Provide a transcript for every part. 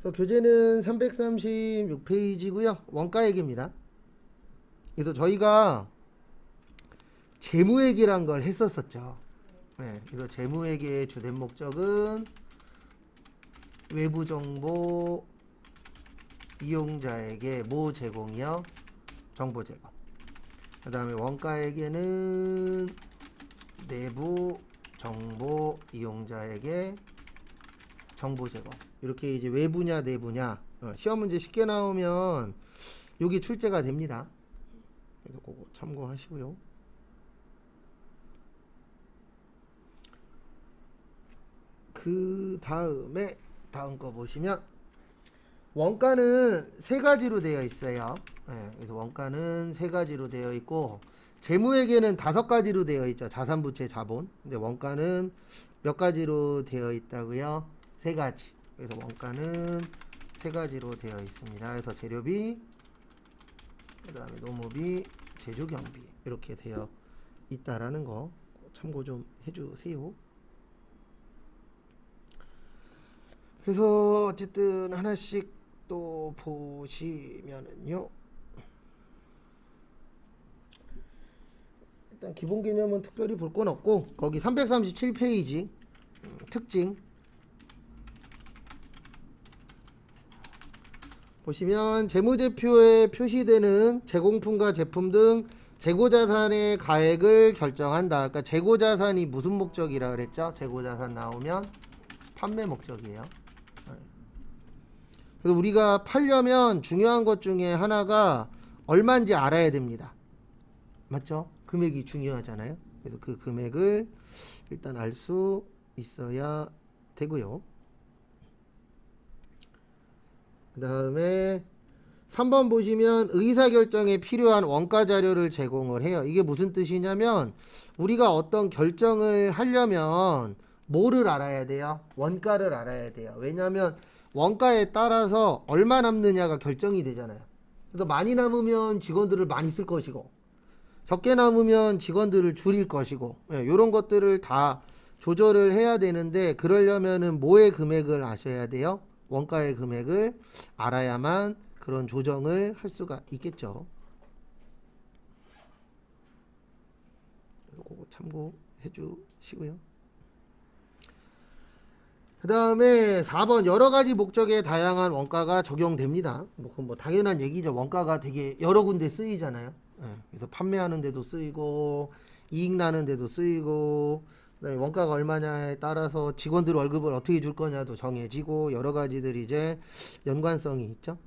그래서 교재는 336페이지고요. 원가액입니다. 그래서 저희가 재무회계란 걸 했었었죠. 네, 그래서 재무회계의 주된 목적은 외부 정보 이용자에게 뭐 제공이요? 정보 제공. 그 다음에 원가에게는 내부 정보 이용자에게 정보 제공. 이렇게 이제 외부냐 내부냐 시험 문제 쉽게 나오면 여기 출제가 됩니다. 그래서 그거 참고하시고요. 그 다음에 다음 거 보시면 원가는 세 가지로 되어 있어요. 네, 그래서 원가는 세 가지로 되어 있고 재무회계는 5가지로 되어 있죠. 자산부채 자본. 근데 원가는 몇 가지로 되어 있다고요? 3가지. 그래서 원가는 3가지로 되어 있습니다. 그래서 재료비, 그다음에 노무비, 제조경비 이렇게 되어 있다라는 거 참고 좀 해주세요. 그래서 어쨌든 하나씩 또 보시면은요. 일단 기본 개념은 특별히 볼 건 없고 거기 337페이지 특징 보시면 재무제표에 표시되는 제공품과 제품 등 재고자산의 가액을 결정한다. 그러니까 재고자산이 무슨 목적이라 그랬죠? 재고자산 나오면 판매 목적이에요. 그래서 우리가 팔려면 중요한 것 중에 하나가 얼마인지 알아야 됩니다. 맞죠? 금액이 중요하잖아요. 그래서 그 금액을 일단 알 수 있어야 되고요. 그 다음에 3번 보시면 의사결정에 필요한 원가 자료를 제공을 해요. 이게 무슨 뜻이냐면 우리가 어떤 결정을 하려면 뭐를 알아야 돼요? 원가를 알아야 돼요. 왜냐하면 원가에 따라서 얼마 남느냐가 결정이 되잖아요. 그래서 많이 남으면 직원들을 많이 쓸 것이고 적게 남으면 직원들을 줄일 것이고 이런 것들을 다 조절을 해야 되는데 그러려면은 뭐의 금액을 아셔야 돼요? 원가의 금액을 알아야만 그런 조정을 할 수가 있겠죠. 그거 참고해 주시고요. 그 다음에 4번 여러 가지 목적에 다양한 원가가 적용됩니다. 뭐 당연한 얘기죠. 원가가 되게 여러 군데 쓰이잖아요. 그래서 판매하는 데도 쓰이고 이익 나는 데도 쓰이고 그다음에 원가가 얼마냐에 따라서 직원들 월급을 어떻게 줄 거냐도 정해지고 여러 가지들이 이제 연관성이 있죠.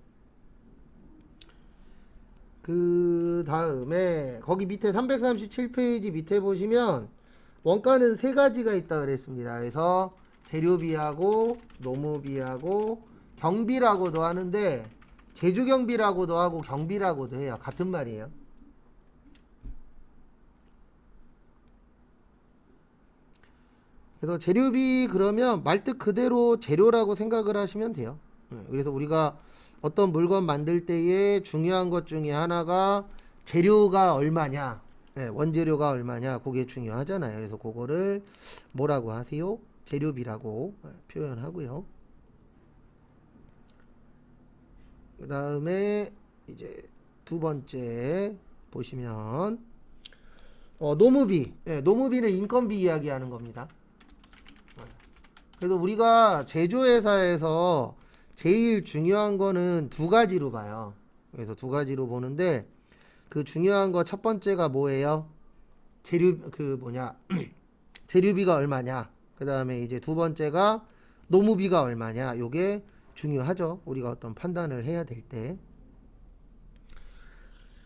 그 다음에 거기 밑에 337페이지 밑에 보시면 원가는 3가지가 있다 그랬습니다. 그래서 재료비하고 노무비하고 경비라고도 하는데 제조경비라고도 하고 경비라고도 해요. 같은 말이에요. 그래서 재료비 그러면 말뜻 그대로 재료라고 생각을 하시면 돼요. 그래서 우리가 어떤 물건 만들 때에 중요한 것 중에 하나가 재료가 얼마냐, 원재료가 얼마냐, 그게 중요하잖아요. 그래서 그거를 뭐라고 하세요? 재료비라고 표현하고요. 그 다음에 이제 두 번째 보시면 노무비, 노무비는 인건비 이야기하는 겁니다. 그래서 우리가 제조회사에서 제일 중요한 거는 2가지로 봐요. 그래서 2가지로 보는데 그 중요한 거 첫 번째가 뭐예요? 재료비가 얼마냐. 그 다음에 이제 두 번째가 노무비가 얼마냐. 요게 중요하죠. 우리가 어떤 판단을 해야 될 때.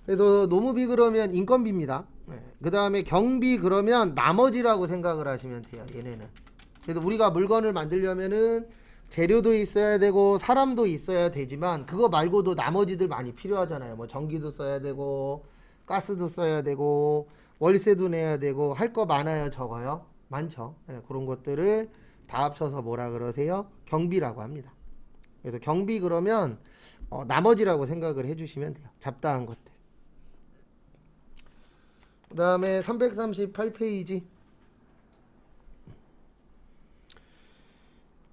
그래서 노무비 그러면 인건비입니다. 그 다음에 경비 그러면 나머지라고 생각을 하시면 돼요. 얘네는. 그래서 우리가 물건을 만들려면은 재료도 있어야 되고 사람도 있어야 되지만 그거 말고도 나머지들 많이 필요하잖아요. 뭐 전기도 써야 되고 가스도 써야 되고 월세도 내야 되고 할 거 많아요, 적어요? 많죠. 그런 것들을 다 합쳐서 뭐라 그러세요? 경비라고 합니다. 그래서 경비 그러면 나머지라고 생각을 해주시면 돼요. 잡다한 것들. 그 다음에 338페이지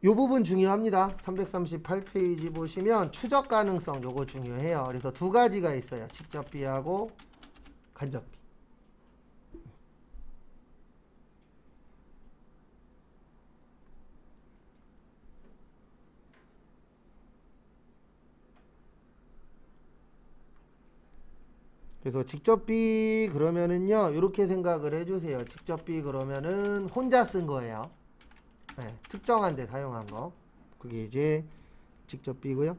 요 부분 중요합니다. 338페이지 보시면 추적 가능성 요거 중요해요. 그래서 두 가지가 있어요. 직접비하고 간접비. 그래서 직접비 그러면은요 이렇게 생각을 해주세요. 직접비 그러면은 혼자 쓴 거예요. 네, 특정한 데 사용한 거. 그게 이제 직접비고요.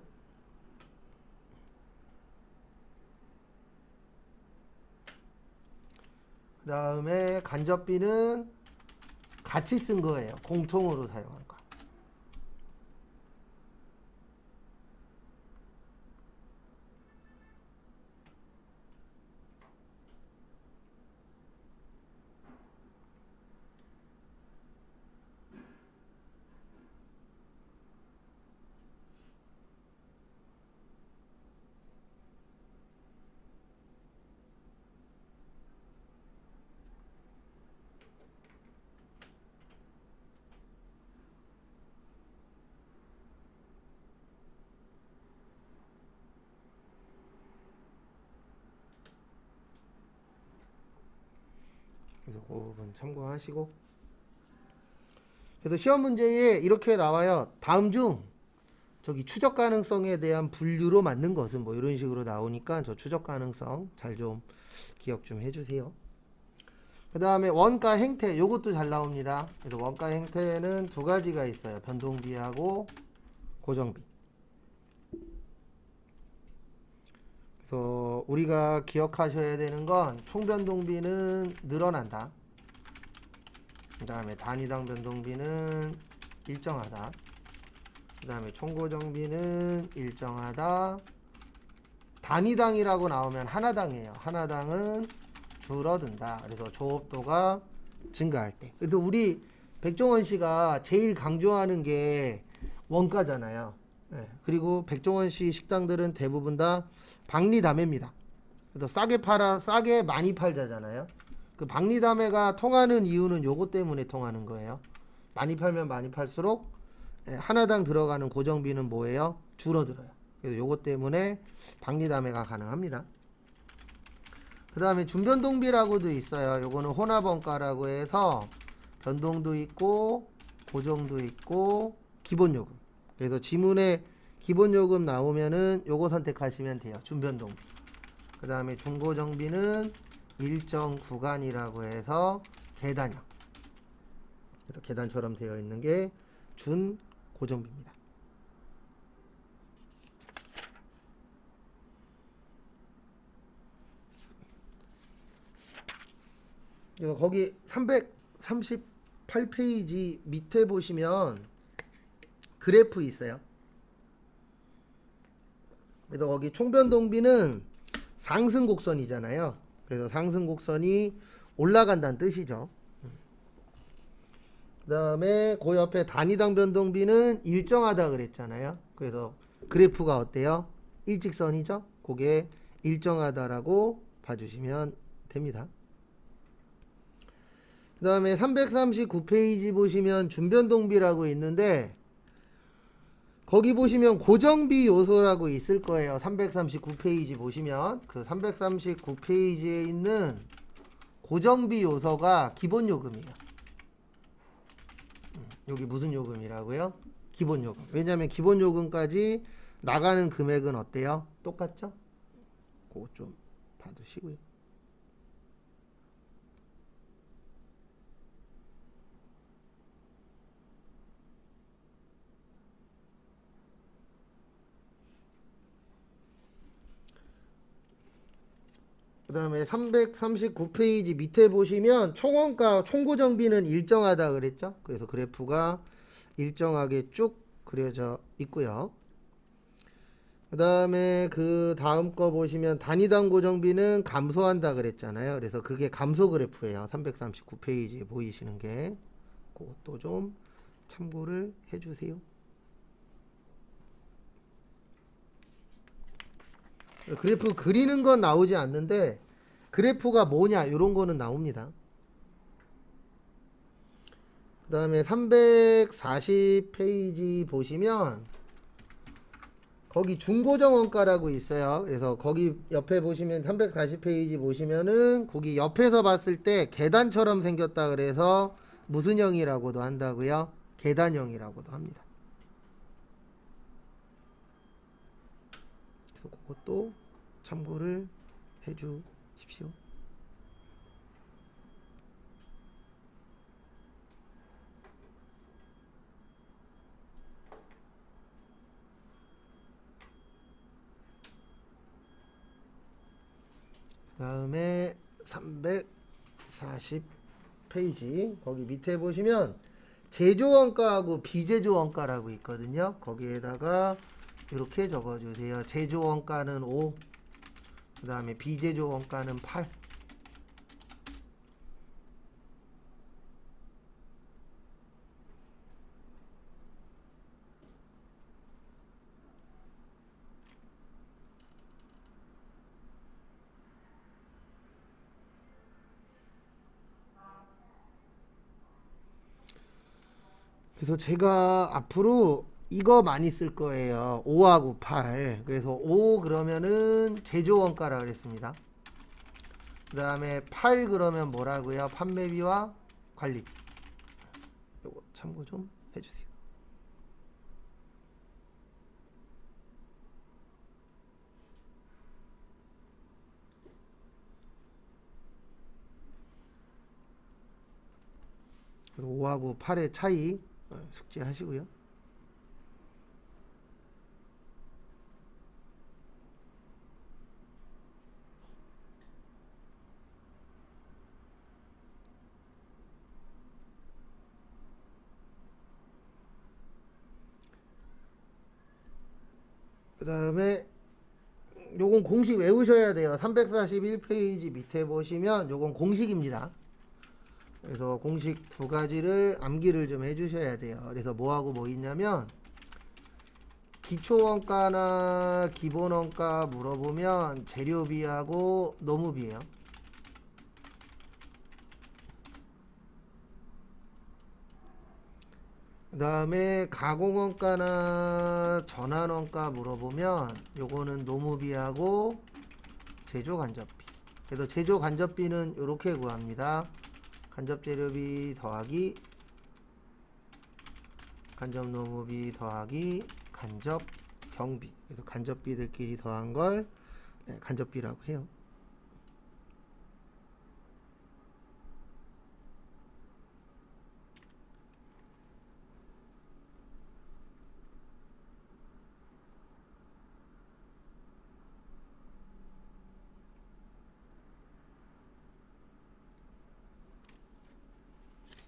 그 다음에 간접비는 같이 쓴 거예요. 공통으로 사용한 거. 그래서 그 부분 참고하시고. 그래서 시험 문제에 이렇게 나와요. 다음 중 저기 추적 가능성에 대한 분류로 맞는 것은 뭐 이런 식으로 나오니까 저 추적 가능성 잘 좀 기억 좀 해주세요. 그 다음에 원가 행태 요것도 잘 나옵니다. 그래서 원가 행태는 두 가지가 있어요. 변동비하고 고정비. 그래서 우리가 기억하셔야 되는 건 총변동비는 늘어난다. 그 다음에 단위당 변동비는 일정하다. 그 다음에 총고정비는 일정하다. 단위당이라고 나오면 하나당이에요. 하나당은 줄어든다. 그래서 조업도가 증가할 때. 그래서 우리 백종원 씨가 제일 강조하는 게 원가잖아요. 네. 그리고 백종원 씨 식당들은 대부분 다 박리담회입니다. 그래서 싸게 많이 팔자잖아요. 그 박리담회가 통하는 이유는 요것 때문에 통하는 거예요. 많이 팔면 많이 팔수록 하나당 들어가는 고정비는 뭐예요? 줄어들어요. 그래서 요것 때문에 박리담회가 가능합니다. 그 다음에 준변동비라고도 있어요. 요거는 혼합원가라고 해서 변동도 있고 고정도 있고 기본요금. 그래서 지문에 기본요금 나오면은 요거 선택하시면 돼요. 준변동비. 그 다음에 중고정비는 일정 구간이라고 해서 계단형. 그래서 계단처럼 되어 있는 게 준고정비입니다. 그래서 거기 338페이지 밑에 보시면 그래프 있어요. 그래서 거기 총변동비는 상승 곡선이잖아요. 그래서 상승 곡선이 올라간다는 뜻이죠. 그 다음에 그 옆에 단위당 변동비는 일정하다 그랬잖아요. 그래서 그래프가 어때요? 일직선이죠. 그게 일정하다라고 봐주시면 됩니다. 그 다음에 339페이지 보시면 준변동비라고 있는데 거기 보시면 고정비 요소라고 있을 거예요. 339페이지 보시면 그 339페이지에 있는 고정비 요소가 기본요금이에요. 여기 무슨 요금이라고요? 기본요금. 왜냐하면 기본요금까지 나가는 금액은 어때요? 똑같죠? 그거 좀 봐두시고요. 그 다음에 339페이지 밑에 보시면 총원가, 총고정비는 일정하다 그랬죠? 그래서 그래프가 일정하게 쭉 그려져 있고요. 그 다음에 그 다음 거 보시면 단위당 고정비는 감소한다 그랬잖아요. 그래서 그게 감소 그래프예요. 339페이지에 보이시는 게. 그것도 좀 참고를 해주세요. 그래프 그리는 건 나오지 않는데 그래프가 뭐냐 이런 거는 나옵니다. 그 다음에 340페이지 보시면 거기 중고정 원가라고 있어요. 그래서 거기 옆에 보시면 340페이지 보시면은 거기 옆에서 봤을 때 계단처럼 생겼다 그래서 무슨 형이라고도 한다고요? 계단형이라고도 합니다. 그래서 그것도 참고를 해 주십시오. 다음에 340페이지 거기 밑에 보시면 제조원가하고 비제조원가라고 있거든요. 거기에다가 이렇게 적어주세요. 제조원가는 5, 그 다음에 비제조원가는 8. 그래서 제가 앞으로 이거 많이 쓸 거예요. 5하고 8. 그래서 5 그러면은 제조원가라 그랬습니다. 그 다음에 8 그러면 뭐라고요? 판매비와 관리비. 요거 참고 좀 해주세요. 그리고 5하고 8의 차이 숙지하시고요. 그 다음에 요건 공식 외우셔야 돼요. 341페이지 밑에 보시면 요건 공식입니다. 그래서 공식 두 가지를 암기를 좀 해주셔야 돼요. 그래서 뭐하고 뭐 있냐면 기초원가나 기본원가 물어보면 재료비하고 노무비예요. 그 다음에 가공원가나 전환원가 물어보면 요거는 노무비하고 제조간접비. 그래서 제조간접비는 이렇게 구합니다. 간접재료비 더하기 간접노무비 더하기 간접경비. 그래서 간접비들끼리 더한 걸 간접비라고 해요.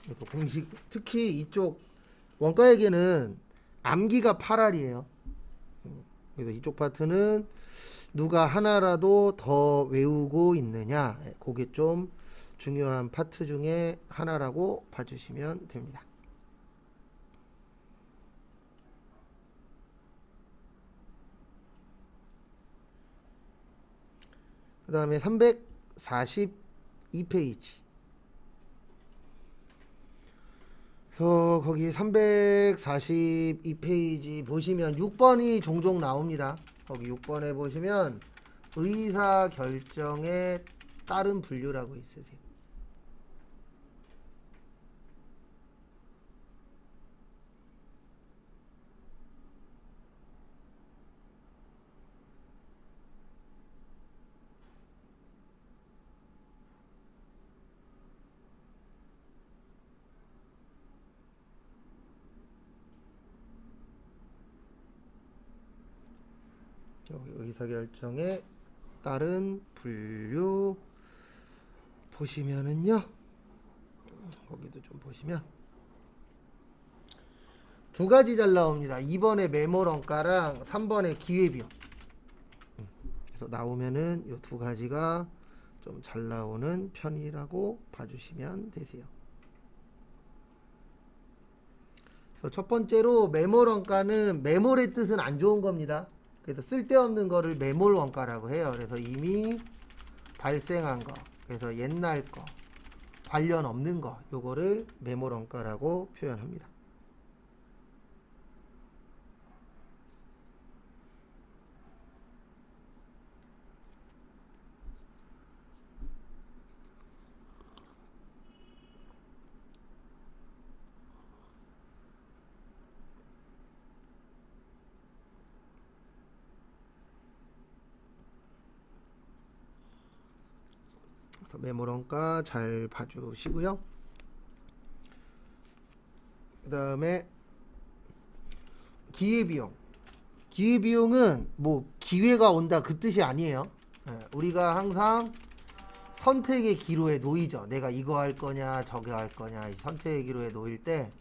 그래서 공식 특히 이쪽 원가에게는 암기가 8알이에요. 그래서 이쪽 파트는 누가 하나라도 더 외우고 있느냐, 그게 좀 중요한 파트 중에 하나라고 봐주시면 됩니다. 그 다음에 342페이지. 그래서 거기 342페이지 보시면 6번이 종종 나옵니다. 거기 6번에 보시면 의사 결정에 따른 분류라고 있으세요. 여기 의사결정에 따른 분류 보시면은요, 거기도 좀 보시면 두 가지 잘 나옵니다. 2번의 매몰원가랑 3번의 기회비용. 그래서 나오면은 이 두 가지가 좀 잘 나오는 편이라고 봐주시면 되세요. 그래서 첫 번째로 매몰원가는 매몰의 뜻은 안 좋은 겁니다. 그래서 쓸데없는 거를 매몰 원가라고 해요. 그래서 이미 발생한 거, 그래서 옛날 거, 관련 없는 거, 요거를 매몰원가라고 표현합니다. 매몰원가 잘 봐주시고요. 그 다음에 기회비용. 기회비용은 뭐 기회가 온다 그 뜻이 아니에요. 우리가 항상 선택의 기로에 놓이죠. 내가 이거 할 거냐 저거 할 거냐, 이 선택의 기로에 놓일 때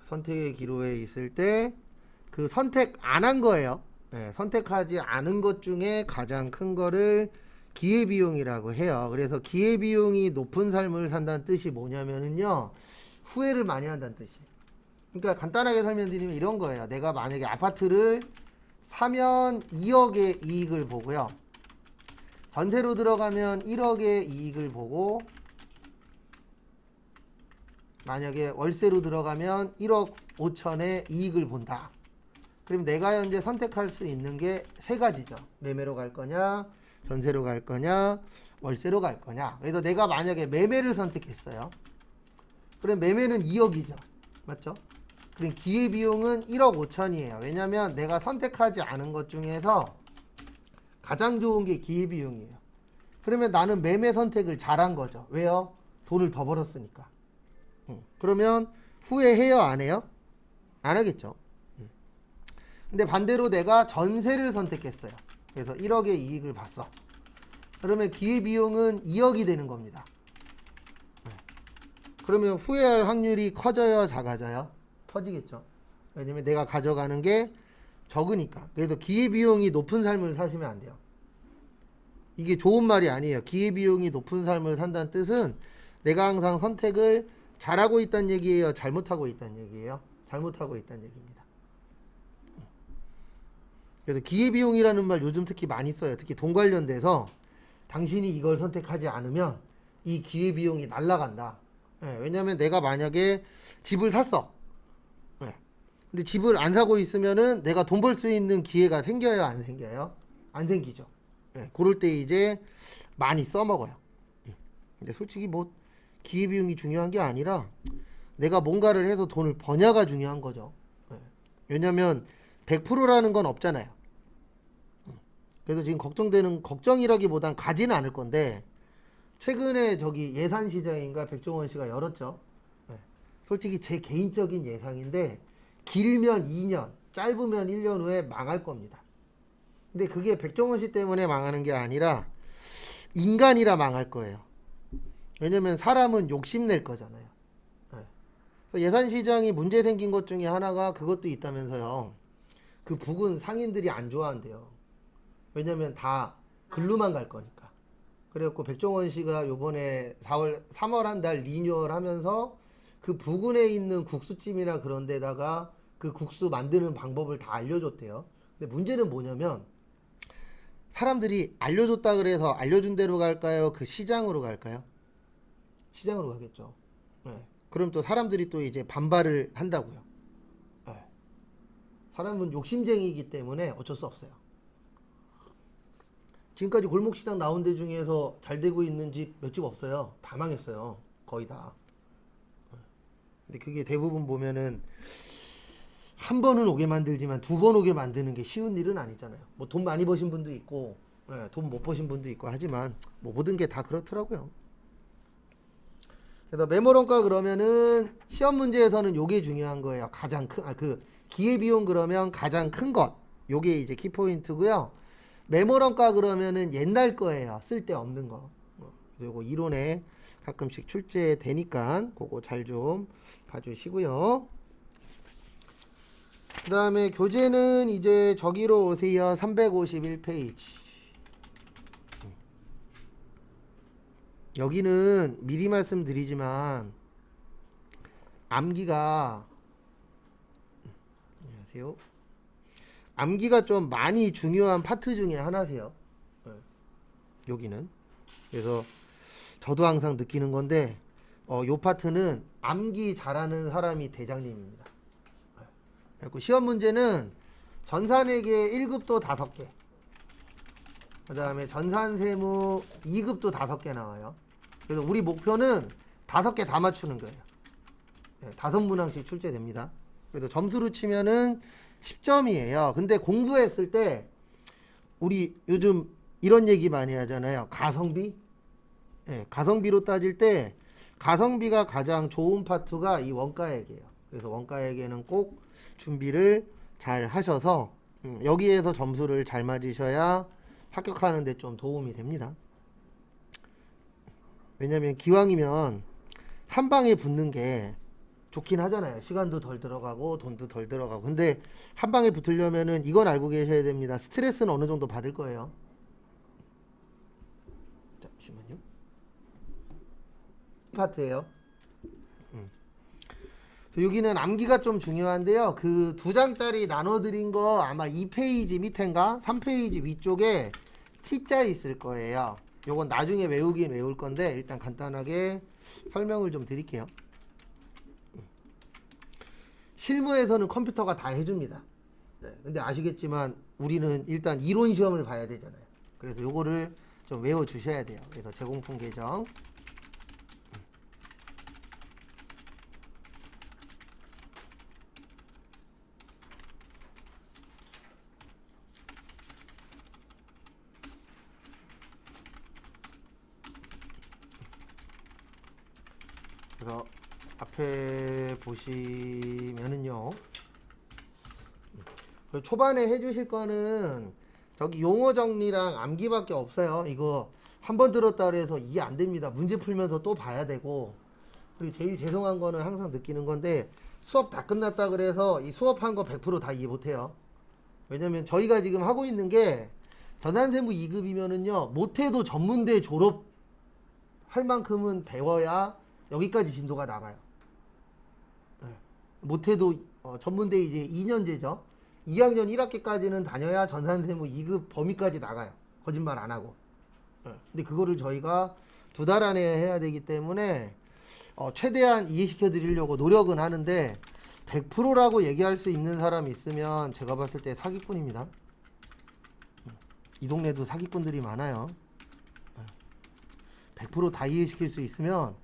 선택의 기로에 있을 때 그 선택 안 한 거예요. 선택하지 않은 것 중에 가장 큰 거를 기회비용이라고 해요. 그래서 기회비용이 높은 삶을 산다는 뜻이 뭐냐면은요, 후회를 많이 한다는 뜻이에요. 그러니까 간단하게 설명드리면 이런 거예요. 내가 만약에 아파트를 사면 2억의 이익을 보고요, 전세로 들어가면 1억의 이익을 보고, 만약에 월세로 들어가면 1억 5천의 이익을 본다. 그럼 내가 현재 선택할 수 있는 게 세 가지죠. 매매로 갈 거냐, 전세로 갈 거냐, 월세로 갈 거냐. 그래서 내가 만약에 매매를 선택했어요. 그럼 매매는 2억이죠. 맞죠? 그럼 기회비용은 1억 5천이에요. 왜냐면 내가 선택하지 않은 것 중에서 가장 좋은 게 기회비용이에요. 그러면 나는 매매 선택을 잘한 거죠. 왜요? 돈을 더 벌었으니까. 그러면 후회해요, 안 해요? 안 하겠죠. 근데 반대로 내가 전세를 선택했어요. 그래서 1억의 이익을 봤어. 그러면 기회비용은 2억이 되는 겁니다. 그러면 후회할 확률이 커져요, 작아져요? 커지겠죠. 왜냐면 내가 가져가는 게 적으니까. 그래서 기회비용이 높은 삶을 사시면 안 돼요. 이게 좋은 말이 아니에요. 기회비용이 높은 삶을 산다는 뜻은 내가 항상 선택을 잘하고 있다는 얘기예요, 잘못하고 있다는 얘기예요? 잘못하고 있다는 얘기입니다. 그래서 기회비용이라는 말 요즘 특히 많이 써요. 특히 돈 관련돼서 당신이 이걸 선택하지 않으면 이 기회비용이 날아간다. 왜냐면 내가 만약에 집을 샀어. 근데 집을 안 사고 있으면은 내가 돈 벌 수 있는 기회가 생겨요, 안 생겨요? 안 생기죠. 그럴 때 이제 많이 써먹어요. 근데 솔직히 뭐 기회비용이 중요한 게 아니라 내가 뭔가를 해서 돈을 버냐가 중요한 거죠. 왜냐면 100%라는 건 없잖아요. 그래서 지금 걱정이라기보단 가지는 않을 건데, 최근에 저기 예산시장인가 백종원 씨가 열었죠. 솔직히 제 개인적인 예상인데 길면 2년, 짧으면 1년 후에 망할 겁니다. 근데 그게 백종원 씨 때문에 망하는 게 아니라 인간이라 망할 거예요. 왜냐면 사람은 욕심낼 거잖아요. 예산시장이 문제 생긴 것 중에 하나가 그것도 있다면서요. 그 북은 상인들이 안 좋아한대요. 왜냐면 다 글로만 갈 거니까. 그래갖고 백종원 씨가 요번에 3월 한 달 리뉴얼 하면서 그 부근에 있는 국수집이나 그런 데다가 그 국수 만드는 방법을 다 알려줬대요. 근데 문제는 뭐냐면 사람들이 알려줬다 그래서 알려준 대로 갈까요? 그 시장으로 갈까요? 시장으로 가겠죠. 그럼 또 사람들이 또 이제 반발을 한다고요. 사람은 욕심쟁이기 때문에 어쩔 수 없어요. 지금까지 골목시장 나온 데 중에서 잘 되고 있는 집 몇 집 없어요. 다 망했어요. 거의 다. 근데 그게 대부분 보면은 한 번은 오게 만들지만 두 번 오게 만드는 게 쉬운 일은 아니잖아요. 뭐 돈 많이 버신 분도 있고, 돈 못 버신 분도 있고 하지만 뭐 모든 게 다 그렇더라고요. 그래서 매몰원가 그러면은 시험 문제에서는 요게 중요한 거예요. 가장 큰, 그 기회비용 그러면 가장 큰 것. 요게 이제 키포인트고요. 매몰원가 그러면은 옛날 거예요. 쓸데없는 거. 그리고 이론에 가끔씩 출제되니까 그거 잘 좀 봐주시고요. 그 다음에 교재는 이제 저기로 오세요. 351페이지. 여기는 미리 말씀드리지만 암기가, 안녕하세요. 암기가 좀 많이 중요한 파트 중에 하나세요. 예, 여기는. 그래서 저도 항상 느끼는 건데 요 파트는 암기 잘하는 사람이 대장님입니다. 그리고 시험 문제는 전산회계 1급도 5개, 그 다음에 전산세무 2급도 5개 나와요. 그래서 우리 목표는 5개 다 맞추는 거예요. 5문항씩 출제됩니다. 그래서 점수로 치면은 10점이에요. 근데 공부했을 때 우리 요즘 이런 얘기 많이 하잖아요. 가성비? 가성비로 따질 때 가성비가 가장 좋은 파트가 이 원가액이에요. 그래서 원가액에는 꼭 준비를 잘 하셔서 여기에서 점수를 잘 맞으셔야 합격하는 데 좀 도움이 됩니다. 왜냐면 기왕이면 한 방에 붙는 게 좋긴 하잖아요. 시간도 덜 들어가고 돈도 덜 들어가고. 근데 한 방에 붙으려면은 이건 알고 계셔야 됩니다. 스트레스는 어느 정도 받을 거예요. 잠시만요. 파트예요. 여기는 암기가 좀 중요한데요. 그 2장짜리 나눠드린 거 아마 2페이지 밑인가 3페이지 위쪽에 T자 있을 거예요. 요건 나중에 외우긴 외울 건데 일단 간단하게 설명을 좀 드릴게요. 실무에서는 컴퓨터가 다 해줍니다. 근데 아시겠지만 우리는 일단 이론 시험을 봐야 되잖아요. 그래서 요거를 좀 외워 주셔야 돼요. 그래서 제공품 계정. 그래서 앞에 보시면은요. 초반에 해주실 거는 저기 용어 정리랑 암기밖에 없어요. 이거 한 번 들었다 그래서 이해 안 됩니다. 문제 풀면서 또 봐야 되고. 그리고 제일 죄송한 거는 항상 느끼는 건데 수업 다 끝났다 그래서 이 수업한 거 100% 다 이해 못해요. 왜냐면 저희가 지금 하고 있는 게 전환세무 2급이면은요 못해도 전문대 졸업 할 만큼은 배워야 여기까지 진도가 나가요. 못해도 전문대 이제 2년제죠. 2학년 1학기까지는 다녀야 전산세무 2급 범위까지 나가요. 거짓말 안 하고. 근데 그거를 저희가 2달 안에 해야 되기 때문에 최대한 이해시켜 드리려고 노력은 하는데 100%라고 얘기할 수 있는 사람이 있으면 제가 봤을 때 사기꾼입니다. 이 동네도 사기꾼들이 많아요. 100%다 이해시킬 수 있으면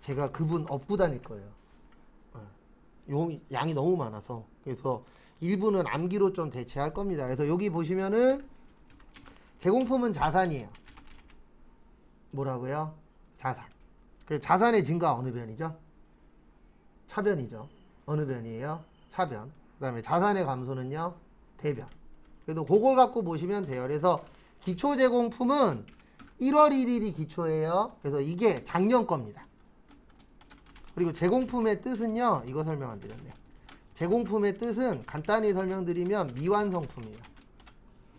제가 그분 업고 다닐 거예요. 양이 너무 많아서. 그래서 일부는 암기로 좀 대체할 겁니다. 그래서 여기 보시면은 제공품은 자산이에요. 뭐라고요? 자산. 그래서 자산의 증가 어느 변이죠? 차변이죠. 어느 변이에요? 차변. 그 다음에 자산의 감소는요? 대변. 그래도 그걸 갖고 보시면 돼요. 그래서 기초 제공품은 1월 1일이 기초예요. 그래서 이게 작년 겁니다. 그리고 제공품의 뜻은요. 이거 설명 안 드렸네요. 제공품의 뜻은 간단히 설명드리면 미완성품이에요.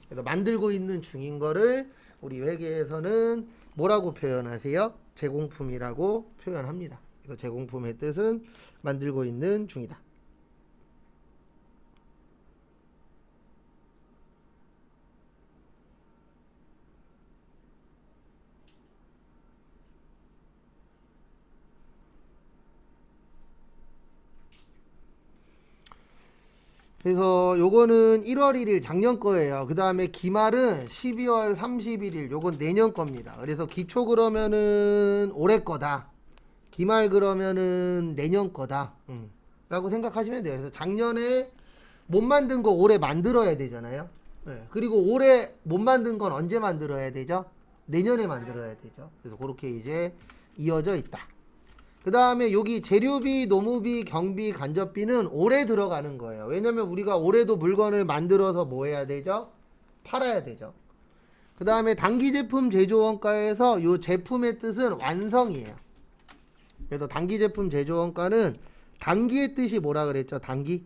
그래서 만들고 있는 중인 거를 우리 회계에서는 뭐라고 표현하세요? 제공품이라고 표현합니다. 그래서 제공품의 뜻은 만들고 있는 중이다. 그래서 요거는 1월 1일 작년 거예요. 그 다음에 기말은 12월 31일 요건 내년 겁니다. 그래서 기초 그러면은 올해 거다. 기말 그러면은 내년 거다. 라고 생각하시면 돼요. 그래서 작년에 못 만든 거 올해 만들어야 되잖아요. 그리고 올해 못 만든 건 언제 만들어야 되죠? 내년에 만들어야 되죠. 그래서 그렇게 이제 이어져 있다. 그 다음에 여기 재료비, 노무비, 경비, 간접비는 올해 들어가는 거예요. 왜냐면 우리가 올해도 물건을 만들어서 뭐 해야 되죠? 팔아야 되죠. 그 다음에 단기 제품 제조 원가에서 이 제품의 뜻은 완성이에요. 그래서 단기 제품 제조 원가는 단기의 뜻이 뭐라 그랬죠? 단기?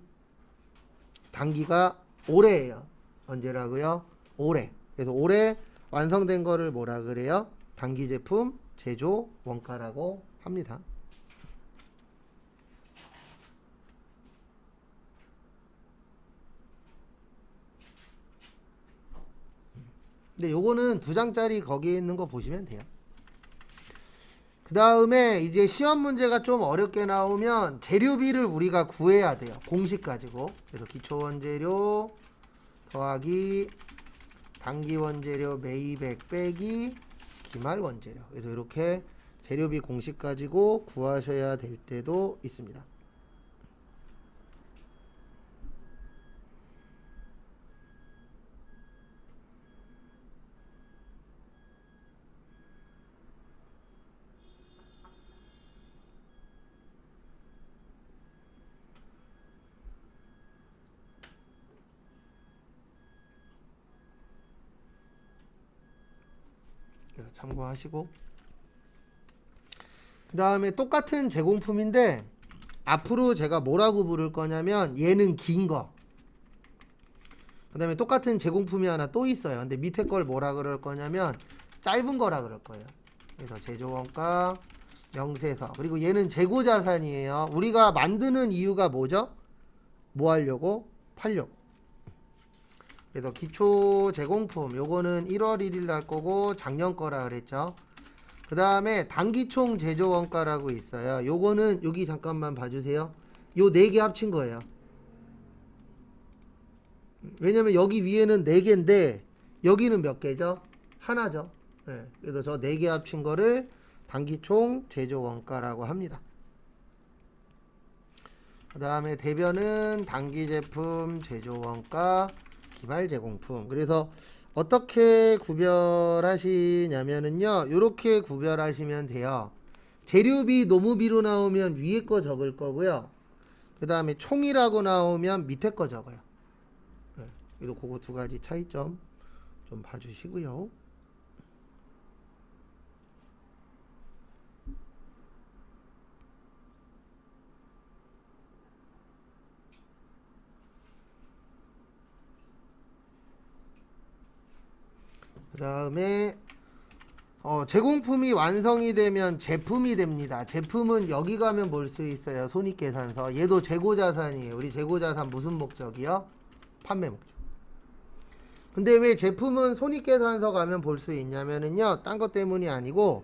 단기가 올해예요. 언제라고요? 올해. 그래서 올해 완성된 거를 뭐라 그래요? 단기 제품 제조 원가라고 합니다. 근데 요거는 2장짜리 거기에 있는 거 보시면 돼요. 그 다음에 이제 시험 문제가 좀 어렵게 나오면 재료비를 우리가 구해야 돼요. 공식 가지고. 그래서 기초원재료 더하기 단기원재료 매입액 빼기 기말원재료. 그래서 이렇게 재료비 공식 가지고 구하셔야 될 때도 있습니다. 참고하시고, 그 다음에 똑같은 제공품인데 앞으로 제가 뭐라고 부를 거냐면 얘는 긴 거, 그 다음에 똑같은 제공품이 하나 또 있어요. 근데 밑에 걸 뭐라 그럴 거냐면 짧은 거라 그럴 거예요. 그래서 제조원가, 명세서, 그리고 얘는 재고자산이에요. 우리가 만드는 이유가 뭐죠? 뭐 하려고? 팔려고. 그래서 기초 제공품 요거는 1월 1일 날 거고 작년 거라 그랬죠. 그 다음에 단기총 제조 원가라고 있어요. 요거는 여기 잠깐만 봐주세요. 요 4개 합친 거예요. 왜냐면 여기 위에는 4개인데 여기는 몇 개죠? 하나죠. 네. 그래서 저 4개 합친 거를 단기총 제조 원가라고 합니다. 그 다음에 대변은 단기 제품 제조 원가 기말 제공품. 그래서 어떻게 구별하시냐면은요, 요렇게 구별하시면 돼요. 재료비 노무비로 나오면 위에 거 적을 거고요. 그 다음에 총이라고 나오면 밑에 거 적어요. 네. 그래서 그거 2가지 차이점 좀 봐주시고요. 그 다음에 제공품이 완성이 되면 제품이 됩니다. 제품은 여기 가면 볼 수 있어요. 손익계산서. 얘도 재고자산이에요. 우리 재고자산 무슨 목적이요? 판매 목적. 근데 왜 제품은 손익계산서 가면 볼 수 있냐면은요, 딴 것 때문이 아니고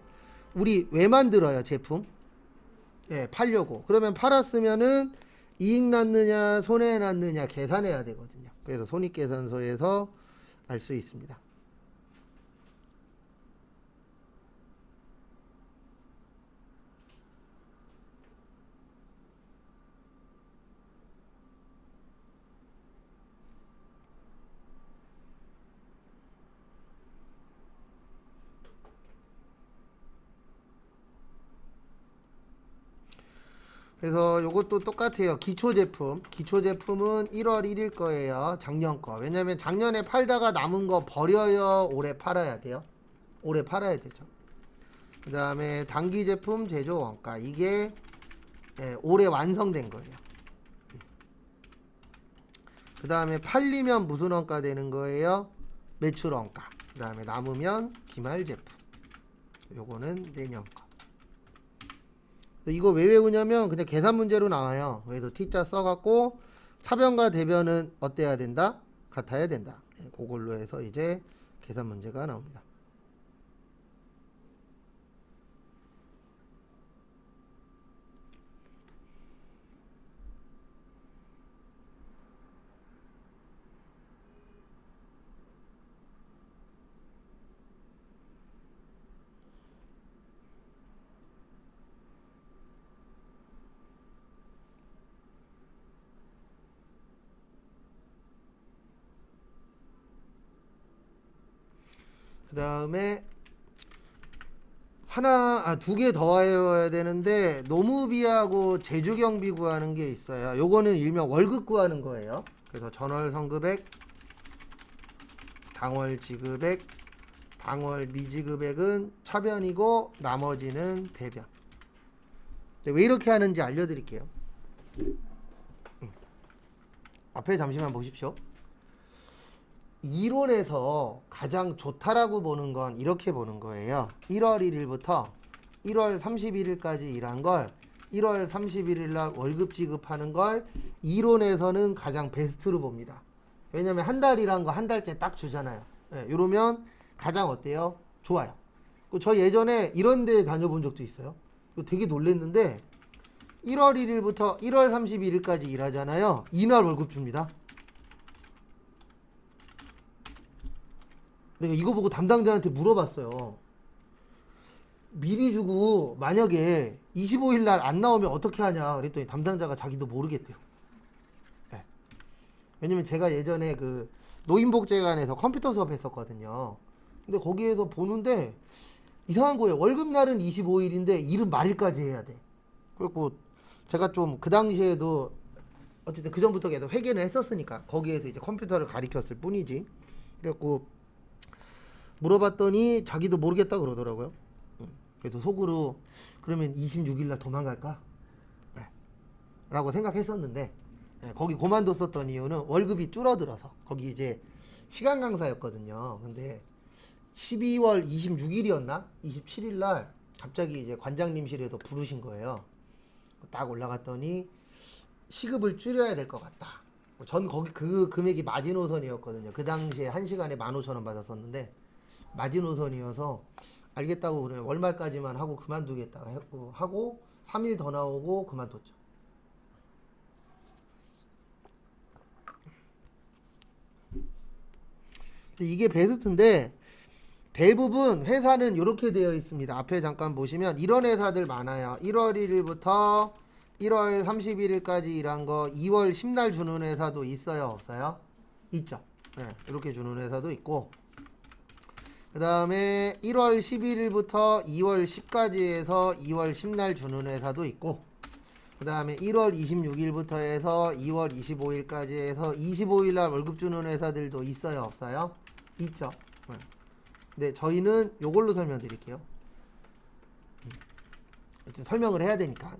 우리 왜 만들어요? 제품? 예, 팔려고. 그러면 팔았으면은 이익 났느냐 손해 났느냐 계산해야 되거든요. 그래서 손익계산서에서 알 수 있습니다. 그래서 요것도 똑같아요. 기초제품. 기초제품은 1월 1일 거예요. 작년 거. 왜냐면 작년에 팔다가 남은 거 버려요? 올해 팔아야 돼요? 올해 팔아야 되죠. 그 다음에 단기제품 제조 원가. 이게 올해 완성된 거예요. 그 다음에 팔리면 무슨 원가 되는 거예요? 매출 원가. 그 다음에 남으면 기말 제품. 요거는 내년 거. 이거 왜 외우냐면 그냥 계산 문제로 나와요. 그래서 T자 써갖고 차변과 대변은 어때야 된다? 같아야 된다. 그걸로 해서 이제 계산 문제가 나옵니다. 그 다음에 두 개 더 외워야 되는데 노무비하고 제주경비 구하는 게 있어요. 요거는 일명 월급 구하는 거예요. 그래서 전월 성급액, 당월 지급액, 당월 미지급액은 차변이고 나머지는 대변. 왜 이렇게 하는지 알려드릴게요. 앞에 잠시만 보십시오. 이론에서 가장 좋다라고 보는 건 이렇게 보는 거예요. 1월 1일부터 1월 31일까지 일한 걸 1월 31일 날 월급 지급하는 걸 이론에서는 가장 베스트로 봅니다. 왜냐면 한 달 일한 거 한 달째 딱 주잖아요. 예, 이러면 가장 어때요? 좋아요. 저 예전에 이런 데 다녀본 적도 있어요. 되게 놀랬는데 1월 1일부터 1월 31일까지 일하잖아요. 이날 월급 줍니다. 내가 이거 보고 담당자한테 물어봤어요. 미리 주고 만약에 25일 날 안 나오면 어떻게 하냐 그랬더니 담당자가 자기도 모르겠대요. 네. 왜냐면 제가 예전에 그 노인복지관에서 컴퓨터 수업 했었거든요. 근데 거기에서 보는데 이상한 거예요. 월급날은 25일인데 일은 말일까지 해야 돼. 그리고 제가 좀 그 당시에도 어쨌든 그 전부터 계속 회계는 했었으니까 거기에서 이제 컴퓨터를 가리켰을 뿐이지. 그래갖고 물어봤더니 자기도 모르겠다 그러더라고요. 그래서 속으로 그러면 26일 날 도망갈까? 네. 라고 생각했었는데 네, 거기 그만뒀었던 이유는 월급이 줄어들어서 거기 이제 시간 강사였거든요. 근데 12월 26일이었나? 27일 날 갑자기 이제 관장님실에서 부르신 거예요. 딱 올라갔더니 시급을 줄여야 될 것 같다. 전 거기 그 금액이 마지노선이었거든요. 그 당시에 1시간에 15,000원 받았었는데 마지노선이어서 알겠다고 그래요. 월말까지만 하고 그만두겠다고 하고 3일 더 나오고 그만뒀죠. 이게 베스트인데 대부분 회사는 이렇게 되어 있습니다. 앞에 잠깐 보시면 이런 회사들 많아요. 1월 1일부터 1월 31일까지 일한 거 2월 10날 주는 회사도 있어요? 없어요? 있죠. 네, 이렇게 주는 회사도 있고 그 다음에 1월 11일부터 2월 10까지 해서 2월 10날 주는 회사도 있고 그 다음에 1월 26일부터 해서 2월 25일까지 해서 25일날 월급 주는 회사들도 있어요? 없어요? 있죠. 네. 근데 저희는 요걸로 설명드릴게요. 설명을 해야 되니까.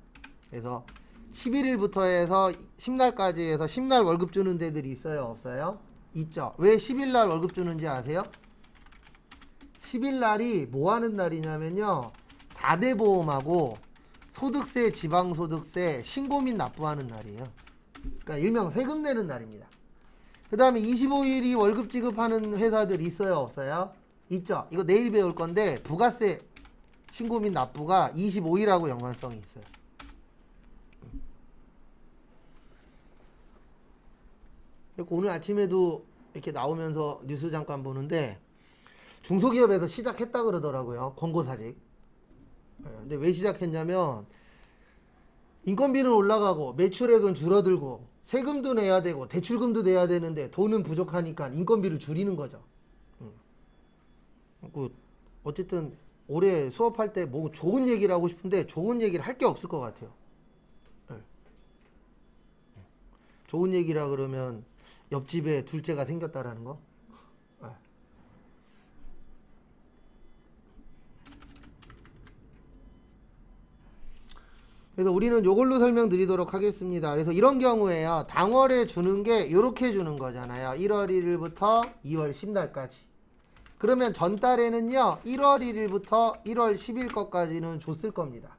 그래서 11일부터 해서 10날까지 해서 10날 월급 주는 데들이 있어요? 없어요? 있죠. 왜 10일날 월급 주는지 아세요? 10일날이 뭐 하는 날이냐면요. 4대 보험하고 소득세, 지방소득세, 신고 및 납부하는 날이에요. 그러니까 일명 세금 내는 날입니다. 그 다음에 25일이 월급 지급하는 회사들 있어요? 없어요? 있죠. 이거 내일 배울 건데 부가세 신고 및 납부가 25일하고 연관성이 있어요. 그리고 오늘 아침에도 이렇게 나오면서 뉴스 잠깐 보는데 중소기업에서 시작했다 그러더라고요. 권고사직. 근데 왜 시작했냐면 인건비는 올라가고 매출액은 줄어들고 세금도 내야 되고 대출금도 내야 되는데 돈은 부족하니까 인건비를 줄이는 거죠. 어쨌든 올해 수업할 때 뭐 좋은 얘기를 하고 싶은데 좋은 얘기를 할 게 없을 것 같아요. 좋은 얘기라 그러면 옆집에 둘째가 생겼다라는 거. 그래서 우리는 요걸로 설명드리도록 하겠습니다. 그래서 이런 경우에요. 당월에 주는 게 이렇게 주는 거잖아요. 1월 1일부터 2월 10날까지. 그러면 전달에는요. 1월 1일부터 1월 10일 것까지는 줬을 겁니다.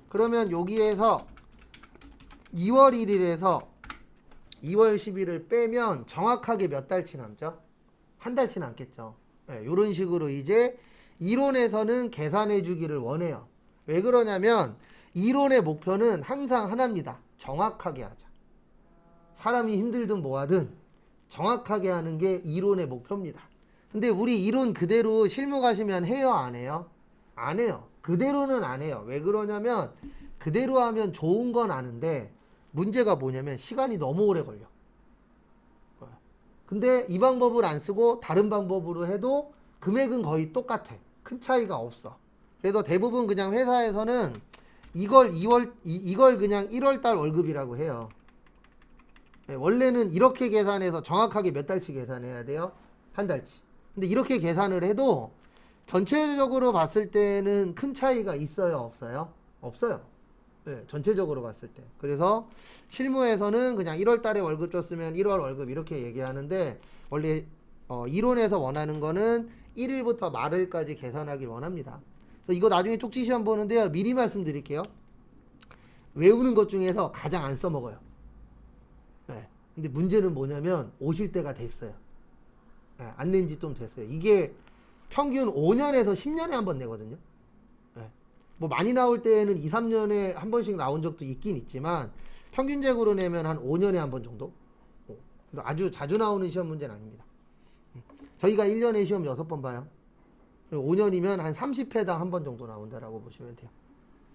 그러면 여기에서 2월 1일에서 2월 10일을 빼면 정확하게 몇 달치 남죠? 한 달치 남겠죠. 네, 이런 식으로 이제 이론에서는 계산해 주기를 원해요. 왜 그러냐면 이론의 목표는 항상 하나입니다. 정확하게 하자. 사람이 힘들든 뭐하든 정확하게 하는 게 이론의 목표입니다. 근데 우리 이론 그대로 실무 가시면 해요? 안 해요? 안 해요. 그대로는 안 해요. 왜 그러냐면 그대로 하면 좋은 건 아는데 문제가 뭐냐면 시간이 너무 오래 걸려. 근데 이 방법을 안 쓰고 다른 방법으로 해도 금액은 거의 똑같아. 큰 차이가 없어. 그래서 대부분 그냥 회사에서는 이걸 그냥 1월달 월급이라고 해요. 네, 원래는 이렇게 계산해서 정확하게 몇 달치 계산해야 돼요? 한 달치. 근데 이렇게 계산을 해도 전체적으로 봤을 때는 큰 차이가 있어요? 없어요? 없어요. 네, 전체적으로 봤을 때. 그래서 실무에서는 그냥 1월 달에 월급 줬으면 1월 월급 이렇게 얘기하는데 원래 이론에서 원하는 거는 1일부터 말일까지 계산하길 원합니다. 그래서 이거 나중에 쪽지 시험 보는데요. 미리 말씀드릴게요. 외우는 것 중에서 가장 안 써먹어요. 네. 근데 문제는 뭐냐면 오실 때가 됐어요. 네, 안 낸 지 좀 됐어요. 이게 평균 5년에서 10년에 한 번 내거든요. 네. 뭐 많이 나올 때는 2, 3년에 한 번씩 나온 적도 있긴 있지만 평균적으로 내면 한 5년에 한 번 정도. 그래서 아주 자주 나오는 시험 문제는 아닙니다. 저희가 1년에 시험 6번 봐요. 5년이면 한 30회당 한 번 정도 나온다라고 보시면 돼요.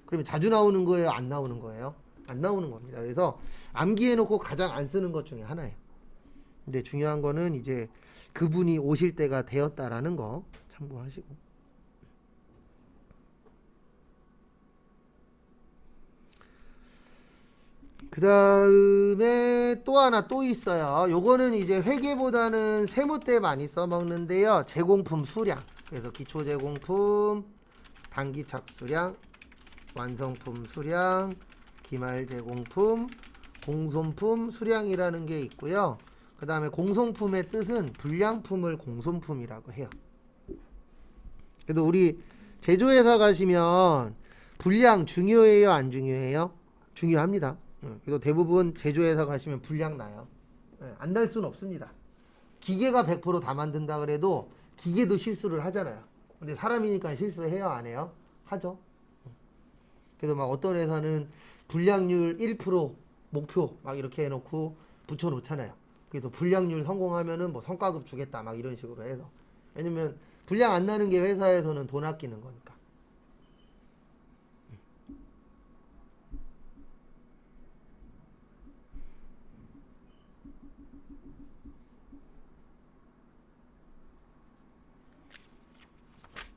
그러면 자주 나오는 거예요? 안 나오는 거예요? 안 나오는 겁니다. 그래서 암기해놓고 가장 안 쓰는 것 중에 하나예요. 근데 중요한 거는 이제 그분이 오실 때가 되었다라는 거 참고하시고. 그 다음에 또 하나 또 있어요. 요거는 이제 회계보다는 세무 때 많이 써먹는데요. 제공품 수량. 그래서 기초 제공품, 단기 착수량, 완성품 수량, 기말 제공품, 공손품 수량이라는 게 있고요. 그 다음에 공손품의 뜻은 불량품을 공손품이라고 해요. 그래도 우리 제조회사 가시면 불량 중요해요? 안 중요해요? 중요합니다. 그래서 대부분 제조회사 가시면 불량 나요. 안 날 수는 없습니다. 기계가 100% 다 만든다 그래도 기계도 실수를 하잖아요. 근데 사람이니까 실수해요? 안 해요? 하죠. 그래서 막 어떤 회사는 불량률 1% 목표 막 이렇게 해놓고 붙여놓잖아요. 그래서 불량률 성공하면은 뭐 성과급 주겠다 막 이런 식으로 해서. 왜냐면 불량 안 나는 게 회사에서는 돈 아끼는 거니까.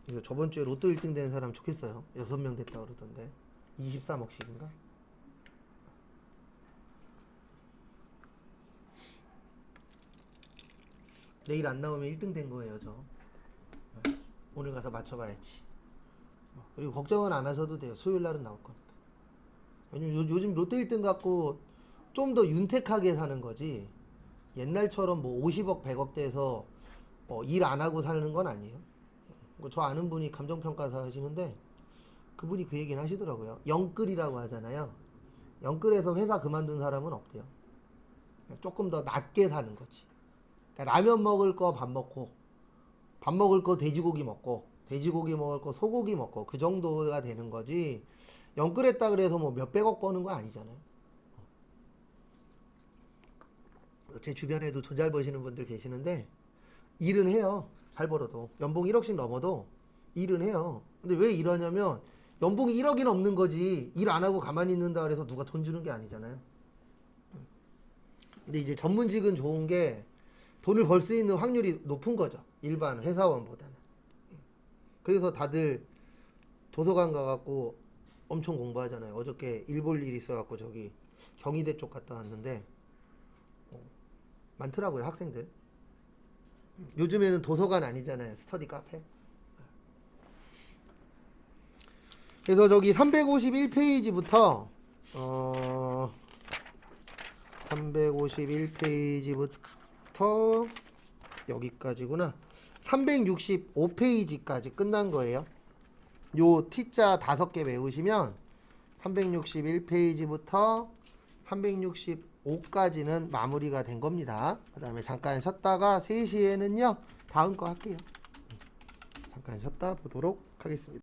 이거 저번 주에 로또 1등 된 사람 좋겠어요. 6명 됐다 그러던데. 23억씩인가? 내일 안 나오면 1등 된 거예요, 저. 오늘 가서 맞춰봐야지. 그리고 걱정은 안 하셔도 돼요. 수요일 날은 나올 거니까. 왜냐면 요즘 로또 1등 갖고 좀 더 윤택하게 사는 거지. 옛날처럼 뭐 50억, 100억 돼서 일 안 하고 사는 건 아니에요. 저 아는 분이 감정평가사 하시는데 그분이 그 얘기는 하시더라고요. 영끌이라고 하잖아요. 영끌에서 회사 그만둔 사람은 없대요. 조금 더 낮게 사는 거지. 그러니까 라면 먹을 거 밥 먹고, 밥 먹을 거 돼지고기 먹고, 돼지고기 먹을 거 소고기 먹고, 그 정도가 되는 거지. 영끌했다 그래서 뭐 몇백억 버는 거 아니잖아요. 제 주변에도 돈 잘 버시는 분들 계시는데 일은 해요. 잘 벌어도 연봉 1억씩 넘어도 일은 해요. 근데 왜 이러냐면 연봉이 1억이 넘는 거지 일 안 하고 가만히 있는다 그래서 누가 돈 주는 게 아니잖아요. 근데 이제 전문직은 좋은 게 돈을 벌 수 있는 확률이 높은 거죠. 일반 회사원보다는. 그래서 다들 도서관 가갖고 엄청 공부하잖아요. 어저께 일 볼 일 있어갖고 저기 경희대 쪽 갔다 왔는데 많더라고요, 학생들. 요즘에는 도서관 아니잖아요. 스터디 카페. 그래서 저기 351페이지부터 351페이지부터 여기까지구나. 365페이지까지 끝난 거예요. 요 T자 5개 외우시면 361페이지부터 365까지는 마무리가 된 겁니다. 그 다음에 잠깐 쉬었다가 3시에는요 다음 거 할게요. 잠깐 쉬었다 보도록 하겠습니다.